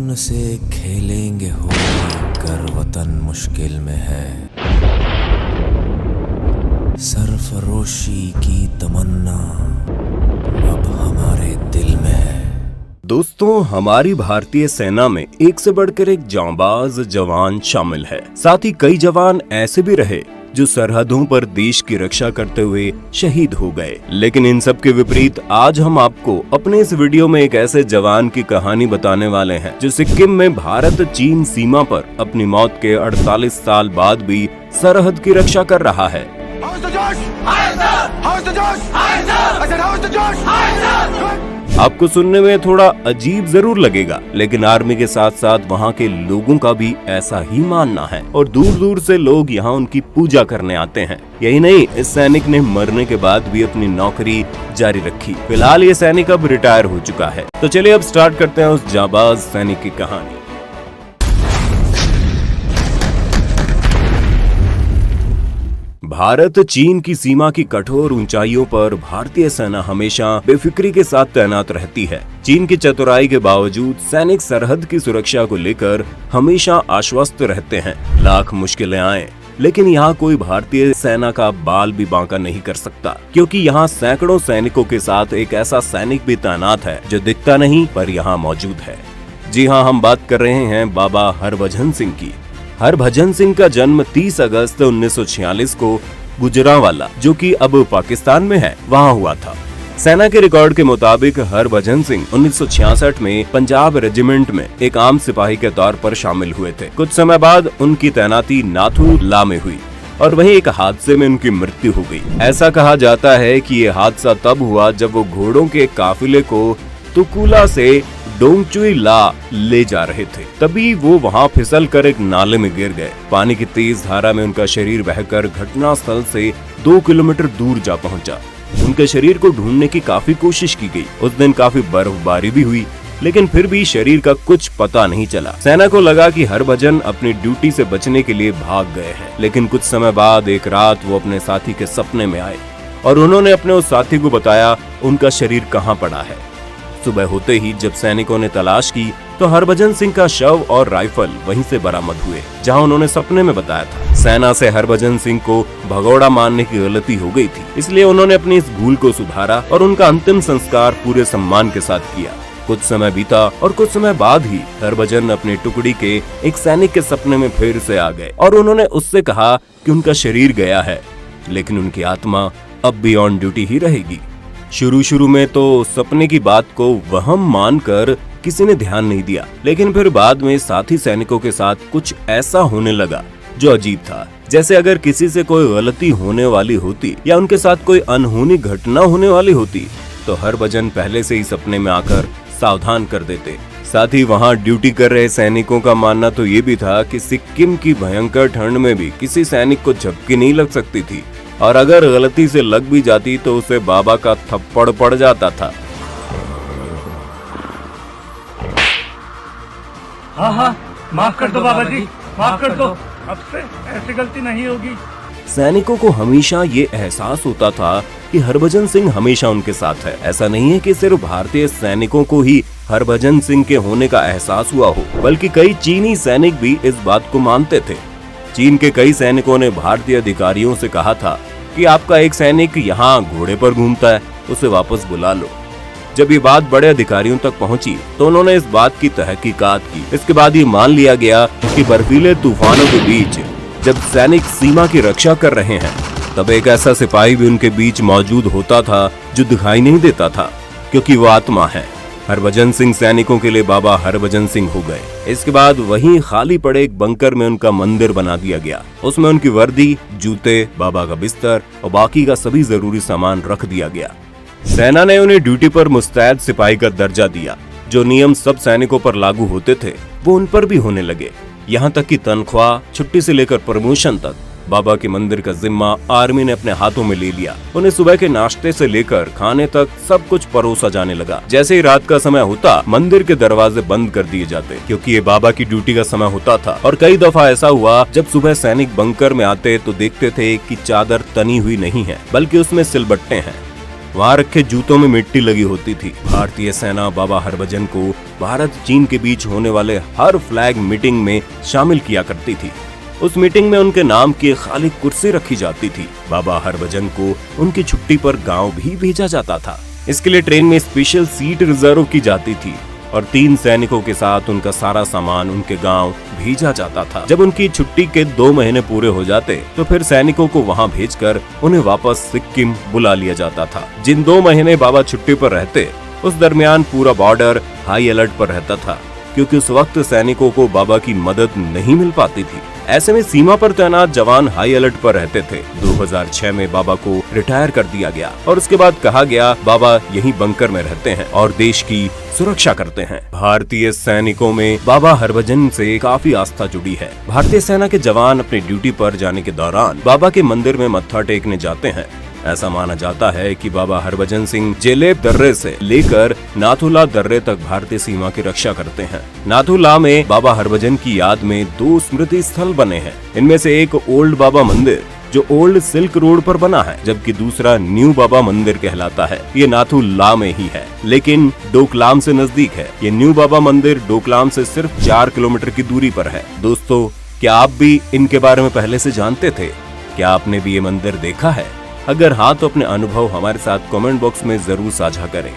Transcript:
खून से खेलेंगे होली कर वतन मुश्किल में है। सरफरोशी की तमन्ना अब हमारे दिल में है। दोस्तों, हमारी भारतीय सेना में एक से बढ़कर एक जांबाज जवान शामिल है। साथ ही कई जवान ऐसे भी रहे जो सरहदों पर देश की रक्षा करते हुए शहीद हो गए। लेकिन इन सब के विपरीत आज हम आपको अपने इस वीडियो में एक ऐसे जवान की कहानी बताने वाले हैं जो सिक्किम में भारत चीन सीमा पर अपनी मौत के 48 साल बाद भी सरहद की रक्षा कर रहा है। आपको सुनने में थोड़ा अजीब जरूर लगेगा, लेकिन आर्मी के साथ साथ वहाँ के लोगों का भी ऐसा ही मानना है और दूर दूर से लोग यहाँ उनकी पूजा करने आते हैं। यही नहीं, इस सैनिक ने मरने के बाद भी अपनी नौकरी जारी रखी। फिलहाल ये सैनिक अब रिटायर हो चुका है। तो चलिए अब स्टार्ट करते हैं उस जांबाज सैनिक की कहानी। भारत चीन की सीमा की कठोर ऊंचाइयों पर भारतीय सेना हमेशा बेफिक्री के साथ तैनात रहती है। चीन की चतुराई के बावजूद सैनिक सरहद की सुरक्षा को लेकर हमेशा आश्वस्त रहते हैं। लाख मुश्किलें आए, लेकिन यहाँ कोई भारतीय सेना का बाल भी बांका नहीं कर सकता, क्योंकि यहाँ सैकड़ों सैनिकों के साथ एक ऐसा सैनिक भी तैनात है जो दिखता नहीं पर यहाँ मौजूद है। जी हाँ, हम बात कर रहे हैं बाबा हरभजन सिंह की। हरभजन सिंह का जन्म 30 अगस्त 1946 को गुजरांवाला, जो कि अब पाकिस्तान में है, वहाँ हुआ था। सेना के रिकॉर्ड के मुताबिक हरभजन सिंह 1966 में पंजाब रेजिमेंट में एक आम सिपाही के तौर पर शामिल हुए थे। कुछ समय बाद उनकी तैनाती नाथू-ला में हुई और वहीं एक हादसे में उनकी मृत्यु हो गई। ऐसा कहा जाता है कि ये हादसा तब हुआ जब वो घोड़ों के काफिले को तुकुला से डोंगचुई-ला ले जा रहे थे। तभी वो वहाँ फिसल कर एक नाले में गिर गए। पानी की तेज धारा में उनका शरीर बहकर घटना स्थल से 2 किलोमीटर दूर जा पहुंचा। उनके शरीर को ढूंढने की काफी कोशिश की गई। उस दिन काफी बर्फबारी भी हुई, लेकिन फिर भी शरीर का कुछ पता नहीं चला। सेना को लगा कि हरभजन अपनी ड्यूटी से बचने के लिए भाग गए हैं, लेकिन कुछ समय बाद एक रात वो अपने साथी के सपने में आए और उन्होंने अपने उस साथी को बताया उनका शरीर कहाँ पड़ा है। सुबह होते ही जब सैनिकों ने तलाश की तो हरभजन सिंह का शव और राइफल वहीं से बरामद हुए, जहां उन्होंने सपने में बताया था। सेना से हरभजन सिंह को भगोड़ा मारने की गलती हो गई थी, इसलिए उन्होंने अपनी इस भूल को सुधारा और उनका अंतिम संस्कार पूरे सम्मान के साथ किया। कुछ समय बीता और कुछ समय बाद ही हरभजन अपनी टुकड़ी के एक सैनिक के सपने में फिर से आ गए और उन्होंने उससे कहा कि उनका शरीर गया है, लेकिन उनकी आत्मा अब भी ऑन ड्यूटी ही रहेगी। शुरू में तो सपने की बात को वहम मानकर किसी ने ध्यान नहीं दिया, लेकिन फिर बाद में साथी सैनिकों के साथ कुछ ऐसा होने लगा जो अजीब था। जैसे अगर किसी से कोई गलती होने वाली होती या उनके साथ कोई अनहोनी घटना होने वाली होती तो हरभजन पहले से ही सपने में आकर सावधान कर देते। साथ ही वहाँ ड्यूटी कर रहे सैनिकों का मानना तो ये भी था कि सिक्किम की भयंकर ठंड में भी किसी सैनिक को झपकी नहीं लग सकती थी, और अगर गलती से लग भी जाती तो उसे बाबा का थप्पड़ पड़ जाता था। हाँ, माफ कर दो बाबा जी, माफ कर दो, अब से ऐसी गलती नहीं होगी। सैनिकों को हमेशा ये एहसास होता था कि हरभजन सिंह हमेशा उनके साथ है। ऐसा नहीं है कि सिर्फ भारतीय सैनिकों को ही हरभजन सिंह के होने का एहसास हुआ हो, बल्कि कई चीनी सैनिक भी इस बात को मानते थे। चीन के कई सैनिकों ने भारतीय अधिकारियों से कहा था कि आपका एक सैनिक यहाँ घोड़े पर घूमता है, उसे वापस बुला लो। जब ये बात बड़े अधिकारियों तक पहुंची तो उन्होंने इस बात की तहकीकात की। इसके बाद ये मान लिया गया कि बर्फीले तूफानों के बीच जब सैनिक सीमा की रक्षा कर रहे हैं तब एक ऐसा सिपाही भी उनके बीच मौजूद होता था जो दिखाई नहीं देता था, क्योंकि वो आत्मा है। हरभजन सिंह सैनिकों के लिए बाबा हरभजन सिंह हो गए। इसके बाद वहीं खाली पड़े एक बंकर में उनका मंदिर बना दिया गया। उसमें उनकी वर्दी, जूते, बाबा का बिस्तर और बाकी का सभी जरूरी सामान रख दिया गया। सेना ने उन्हें ड्यूटी पर मुस्तैद सिपाही का दर्जा दिया। जो नियम सब सैनिकों पर लागू होते थे वो उन पर भी होने लगे। यहाँ तक कि तनख्वाह, छुट्टी से लेकर प्रमोशन तक बाबा के मंदिर का जिम्मा आर्मी ने अपने हाथों में ले लिया। उन्हें सुबह के नाश्ते से लेकर खाने तक सब कुछ परोसा जाने लगा। जैसे ही रात का समय होता मंदिर के दरवाजे बंद कर दिए जाते, क्योंकि ये बाबा की ड्यूटी का समय होता था। और कई दफा ऐसा हुआ जब सुबह सैनिक बंकर में आते तो देखते थे कि चादर तनी हुई नहीं है, बल्कि उसमें सिलबट्टे हैं। वहाँ रखे जूतों में मिट्टी लगी होती थी। भारतीय सेना बाबा हरभजन को भारत चीन के बीच होने वाले हर फ्लैग मीटिंग में शामिल किया करती थी। उस मीटिंग में उनके नाम की खाली कुर्सी रखी जाती थी। बाबा हरभजन को उनकी छुट्टी पर गांव भी भेजा जाता था। इसके लिए ट्रेन में स्पेशल सीट रिजर्व की जाती थी और 3 सैनिकों के साथ उनका सारा सामान उनके गांव भेजा जाता था। जब उनकी छुट्टी के 2 महीने पूरे हो जाते तो फिर सैनिकों को वहां भेजकर उन्हें वापस सिक्किम बुला लिया जाता था। जिन 2 महीने बाबा छुट्टी पर रहते, उस दरमियान पूरा बॉर्डर हाई अलर्ट पर रहता था, क्योंकि उस वक्त सैनिकों को बाबा की मदद नहीं मिल पाती थी। ऐसे में सीमा पर तैनात जवान हाई अलर्ट पर रहते थे। 2006 में बाबा को रिटायर कर दिया गया और उसके बाद कहा गया बाबा यहीं बंकर में रहते हैं और देश की सुरक्षा करते हैं। भारतीय सैनिकों में बाबा हरभजन से काफी आस्था जुड़ी है। भारतीय सेना के जवान अपनी ड्यूटी पर जाने के दौरान बाबा के मंदिर में मत्था टेकने जाते हैं। ऐसा माना जाता है कि बाबा हरभजन सिंह जेलेब दर्रे से लेकर नाथुला दर्रे तक भारतीय सीमा की रक्षा करते हैं। नाथुला में बाबा हरभजन की याद में 2 स्मृति स्थल बने हैं। इनमें से एक ओल्ड बाबा मंदिर जो ओल्ड सिल्क रोड पर बना है, जबकि दूसरा न्यू बाबा मंदिर कहलाता है। ये नाथुला में ही है, लेकिन डोकलाम से नजदीक है। ये न्यू बाबा मंदिर डोकलाम से सिर्फ 4 किलोमीटर की दूरी पर है। दोस्तों, क्या आप भी इनके बारे में पहले से जानते थे? क्या आपने भी ये मंदिर देखा है? अगर हाँ, तो अपने अनुभव हमारे साथ कमेंट बॉक्स में जरूर साझा करें।